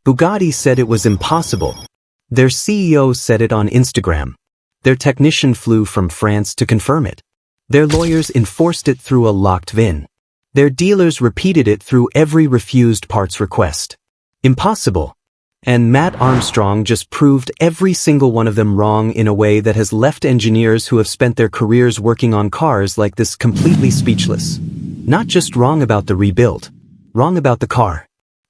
Bugatti said it was impossible. Their CEO said it on Instagram. Their technician flew from France to confirm it. Their lawyers enforced it through a locked VIN. Their dealers repeated it through every refused parts request. Impossible. And Mat Armstrong just proved every single one of them wrong in a way that has left engineers who have spent their careers working on cars like this completely speechless. Not just wrong about the rebuild. Wrong about the car.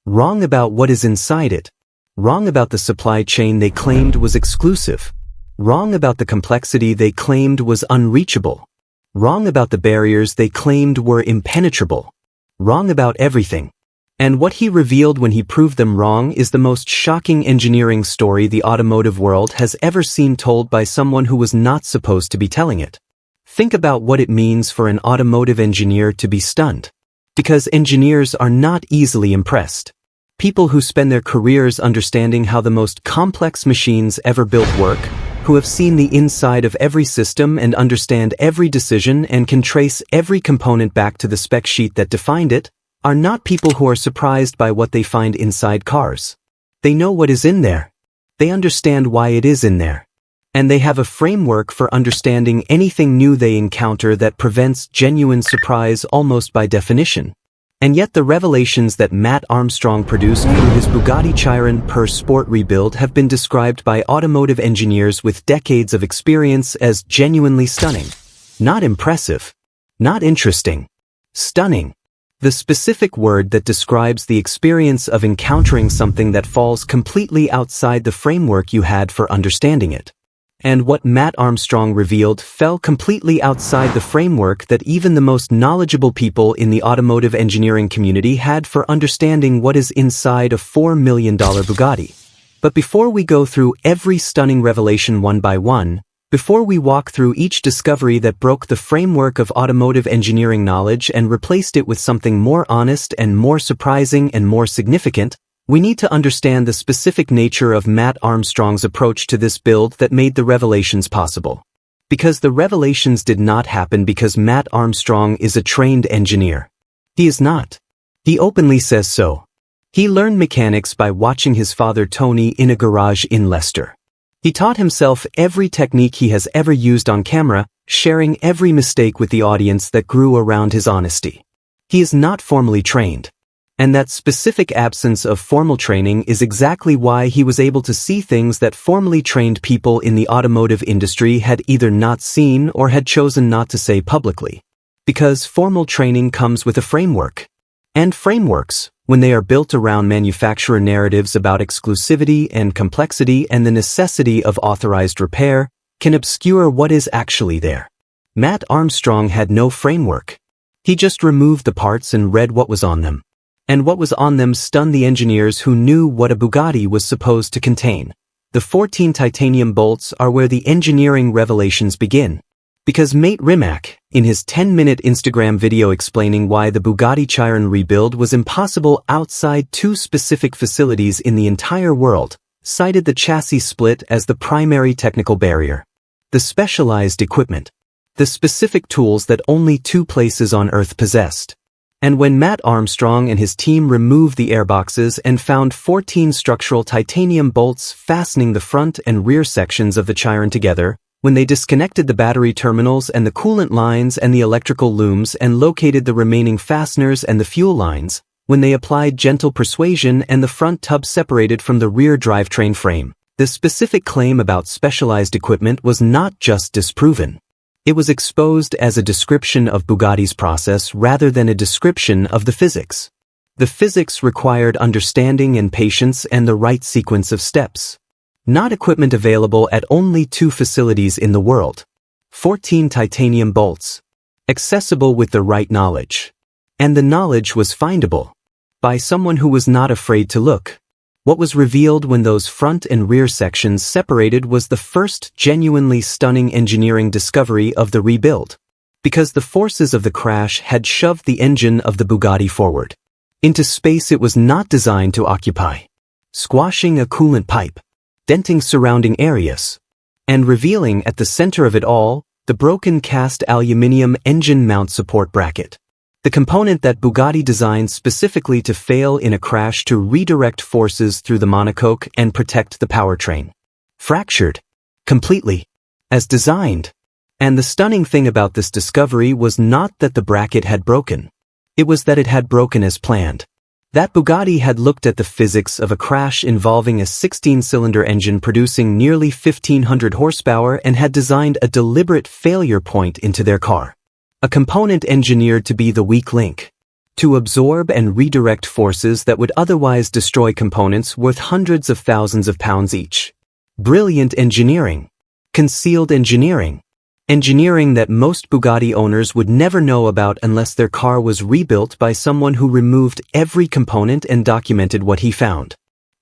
Wrong about what is inside it. Wrong about the supply chain they claimed was exclusive. Wrong about the complexity they claimed was unreachable. Wrong about the barriers they claimed were impenetrable. Wrong about everything. And what he revealed when he proved them wrong is the most shocking engineering story the automotive world has ever seen told by someone who was not supposed to be telling it. Think about what it means for an automotive engineer to be stunned. Because engineers are not easily impressed. People who spend their careers understanding how the most complex machines ever built work, who have seen the inside of every system and understand every decision and can trace every component back to the spec sheet that defined it, are not people who are surprised by what they find inside cars. They know what is in there. They understand why it is in there. And they have a framework for understanding anything new they encounter that prevents genuine surprise almost by definition. And yet the revelations that Mat Armstrong produced through his Bugatti Chiron per Sport rebuild have been described by automotive engineers with decades of experience as genuinely stunning. Not impressive. Not interesting. Stunning. The specific word that describes the experience of encountering something that falls completely outside the framework you had for understanding it. And what Mat Armstrong revealed fell completely outside the framework that even the most knowledgeable people in the automotive engineering community had for understanding what is inside a $4 million Bugatti. But before we go through every stunning revelation one by one, before we walk through each discovery that broke the framework of automotive engineering knowledge and replaced it with something more honest and more surprising and more significant, we need to understand the specific nature of Mat Armstrong's approach to this build that made the revelations possible. Because the revelations did not happen because Mat Armstrong is a trained engineer. He is not. He openly says so. He learned mechanics by watching his father Tony in a garage in Leicester. He taught himself every technique he has ever used on camera, sharing every mistake with the audience that grew around his honesty. He is not formally trained. And that specific absence of formal training is exactly why he was able to see things that formally trained people in the automotive industry had either not seen or had chosen not to say publicly. Because formal training comes with a framework. And frameworks, when they are built around manufacturer narratives about exclusivity and complexity and the necessity of authorized repair, can obscure what is actually there. Mat Armstrong had no framework. He just removed the parts and read what was on them. And what was on them stunned the engineers who knew what a Bugatti was supposed to contain. The 14 titanium bolts are where the engineering revelations begin. Because Mate Rimac, in his 10-minute Instagram video explaining why the Bugatti Chiron rebuild was impossible outside two specific facilities in the entire world, cited the chassis split as the primary technical barrier. The specialized equipment. The specific tools that only two places on Earth possessed. And when Mat Armstrong and his team removed the airboxes and found 14 structural titanium bolts fastening the front and rear sections of the Chiron together, when they disconnected the battery terminals and the coolant lines and the electrical looms and located the remaining fasteners and the fuel lines, when they applied gentle persuasion and the front tub separated from the rear drivetrain frame, the specific claim about specialized equipment was not just disproven. It was exposed as a description of Bugatti's process rather than a description of the physics. The physics required understanding and patience and the right sequence of steps. Not equipment available at only two facilities in the world. 14 titanium bolts. Accessible with the right knowledge. And the knowledge was findable. By someone who was not afraid to look. What was revealed when those front and rear sections separated was the first genuinely stunning engineering discovery of the rebuild. Because the forces of the crash had shoved the engine of the Bugatti forward. Into space it was not designed to occupy. Squashing a coolant pipe. Denting surrounding areas, and revealing at the center of it all, the broken cast aluminium engine mount support bracket. The component that Bugatti designed specifically to fail in a crash to redirect forces through the monocoque and protect the powertrain. Fractured. Completely. As designed. And the stunning thing about this discovery was not that the bracket had broken. It was that it had broken as planned. That Bugatti had looked at the physics of a crash involving a 16-cylinder engine producing nearly 1,500 horsepower and had designed a deliberate failure point into their car. A component engineered to be the weak link. To absorb and redirect forces that would otherwise destroy components worth hundreds of thousands of pounds each. Brilliant engineering. Concealed engineering. Engineering that most Bugatti owners would never know about unless their car was rebuilt by someone who removed every component and documented what he found.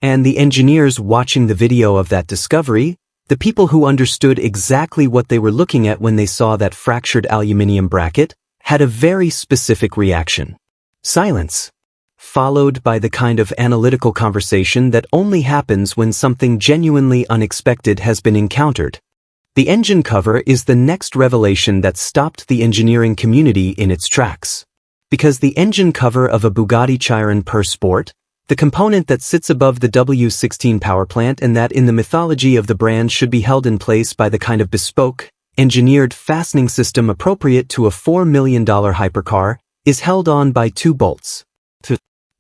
And the engineers watching the video of that discovery, the people who understood exactly what they were looking at when they saw that fractured aluminium bracket, had a very specific reaction. Silence. Followed by the kind of analytical conversation that only happens when something genuinely unexpected has been encountered. The engine cover is the next revelation that stopped the engineering community in its tracks. Because the engine cover of a Bugatti Chiron Per Sport, the component that sits above the W16 power plant and that in the mythology of the brand should be held in place by the kind of bespoke, engineered fastening system appropriate to a $4 million hypercar, is held on by two bolts.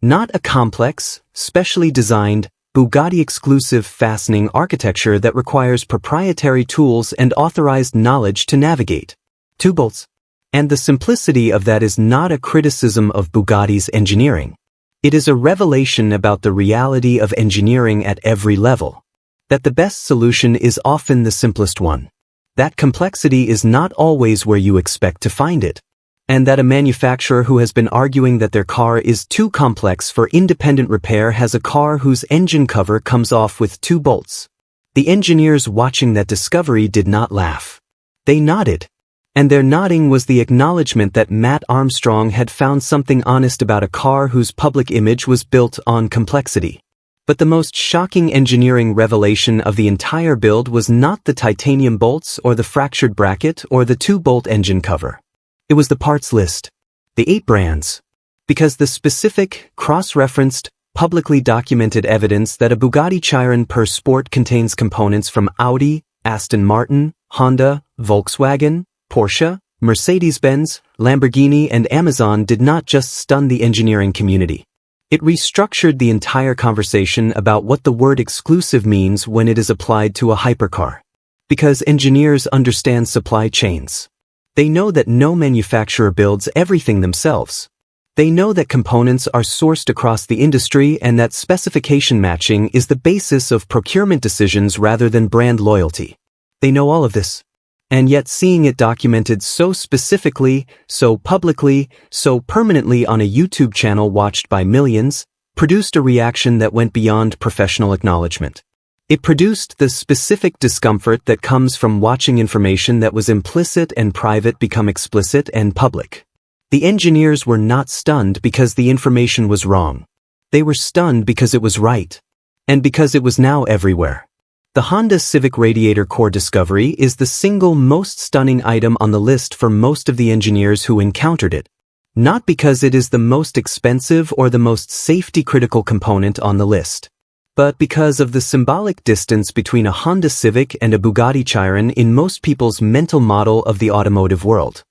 Not a complex, specially designed, Bugatti-exclusive fastening architecture that requires proprietary tools and authorized knowledge to navigate. Two bolts. And the simplicity of that is not a criticism of Bugatti's engineering. It is a revelation about the reality of engineering at every level. That the best solution is often the simplest one. That complexity is not always where you expect to find it. And that a manufacturer who has been arguing that their car is too complex for independent repair has a car whose engine cover comes off with two bolts. The engineers watching that discovery did not laugh. They nodded. And their nodding was the acknowledgement that Mat Armstrong had found something honest about a car whose public image was built on complexity. But the most shocking engineering revelation of the entire build was not the titanium bolts or the fractured bracket or the two-bolt engine cover. It was the parts list. The 8 brands. Because the specific, cross-referenced, publicly documented evidence that a Bugatti Chiron Per Sport contains components from Audi, Aston Martin, Honda, Volkswagen, Porsche, Mercedes-Benz, Lamborghini and Amazon did not just stun the engineering community. It restructured the entire conversation about what the word exclusive means when it is applied to a hypercar. Because engineers understand supply chains. They know that no manufacturer builds everything themselves. They know that components are sourced across the industry and that specification matching is the basis of procurement decisions rather than brand loyalty. They know all of this. And yet seeing it documented so specifically, so publicly, so permanently on a YouTube channel watched by millions, produced a reaction that went beyond professional acknowledgement. It produced the specific discomfort that comes from watching information that was implicit and private become explicit and public. The engineers were not stunned because the information was wrong. They were stunned because it was right. And because it was now everywhere. The Honda Civic radiator core discovery is the single most stunning item on the list for most of the engineers who encountered it. Not because it is the most expensive or the most safety-critical component on the list. But because of the symbolic distance between a Honda Civic and a Bugatti Chiron in most people's mental model of the automotive world.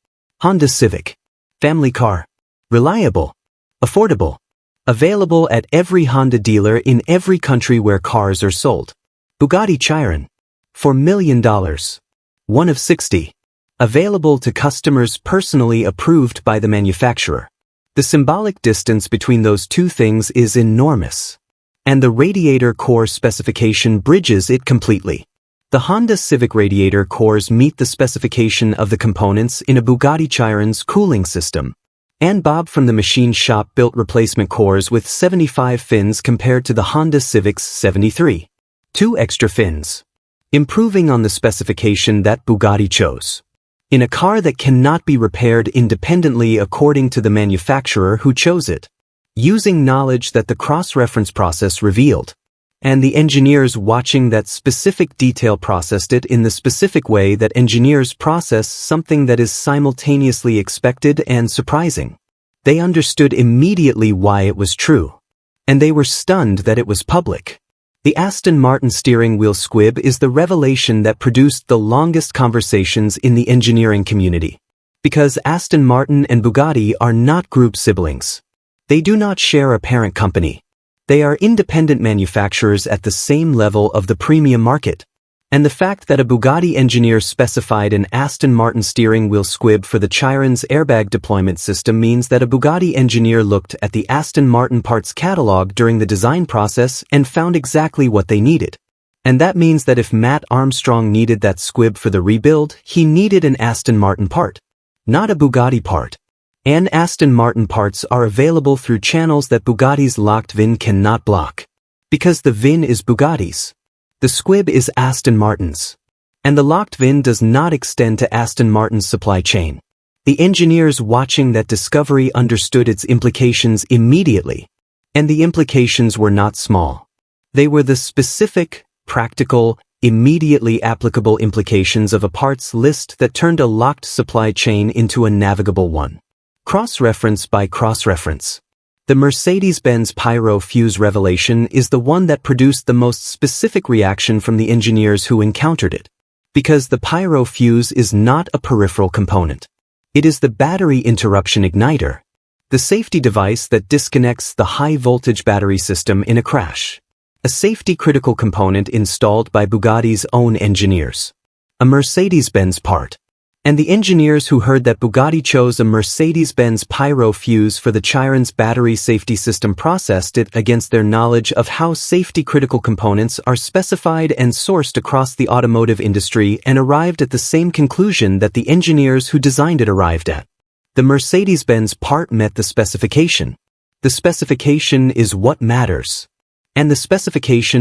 Honda Civic. Family car. Reliable. Affordable. Available at every Honda dealer in every country where cars are sold. Bugatti Chiron. $4 million. One of 60. Available to customers personally approved by the manufacturer. The symbolic distance between those two things is enormous. And the radiator core specification bridges it completely. The Honda Civic radiator cores meet the specification of the components in a Bugatti Chiron's cooling system. And Bob from the machine shop built replacement cores with 75 fins compared to the Honda Civic's 73. 2 extra fins. Improving on the specification that Bugatti chose. In a car that cannot be repaired independently according to the manufacturer who chose it. Using knowledge that the cross-reference process revealed. And the engineers watching that specific detail processed it in the specific way that engineers process something that is simultaneously expected and surprising. They understood immediately why it was true. And they were stunned that it was public. The Aston Martin steering wheel squib is the revelation that produced the longest conversations in the engineering community. Because Aston Martin and Bugatti are not group siblings. They do not share a parent company. They are independent manufacturers at the same level of the premium market. And the fact that a Bugatti engineer specified an Aston Martin steering wheel squib for the Chiron's airbag deployment system means that a Bugatti engineer looked at the Aston Martin parts catalog during the design process and found exactly what they needed. And that means that if Mat Armstrong needed that squib for the rebuild, he needed an Aston Martin part, not a Bugatti part. And Aston Martin parts are available through channels that Bugatti's locked VIN cannot block. Because the VIN is Bugatti's. The squib is Aston Martin's. And the locked VIN does not extend to Aston Martin's supply chain. The engineers watching that discovery understood its implications immediately. And the implications were not small. They were the specific, practical, immediately applicable implications of a parts list that turned a locked supply chain into a navigable one. Cross-reference by cross-reference. The Mercedes-Benz Pyro fuse revelation is the one that produced the most specific reaction from the engineers who encountered it. Because the Pyro fuse is not a peripheral component. It is the battery interruption igniter, the safety device that disconnects the high-voltage battery system in a crash. A safety-critical component installed by Bugatti's own engineers. A Mercedes-Benz part. And the engineers who heard that Bugatti chose a Mercedes-Benz Pyro fuse for the Chiron's battery safety system processed it against their knowledge of how safety-critical components are specified and sourced across the automotive industry and arrived at the same conclusion that the engineers who designed it arrived at. The Mercedes-Benz part met the specification. The specification is what matters. And the specification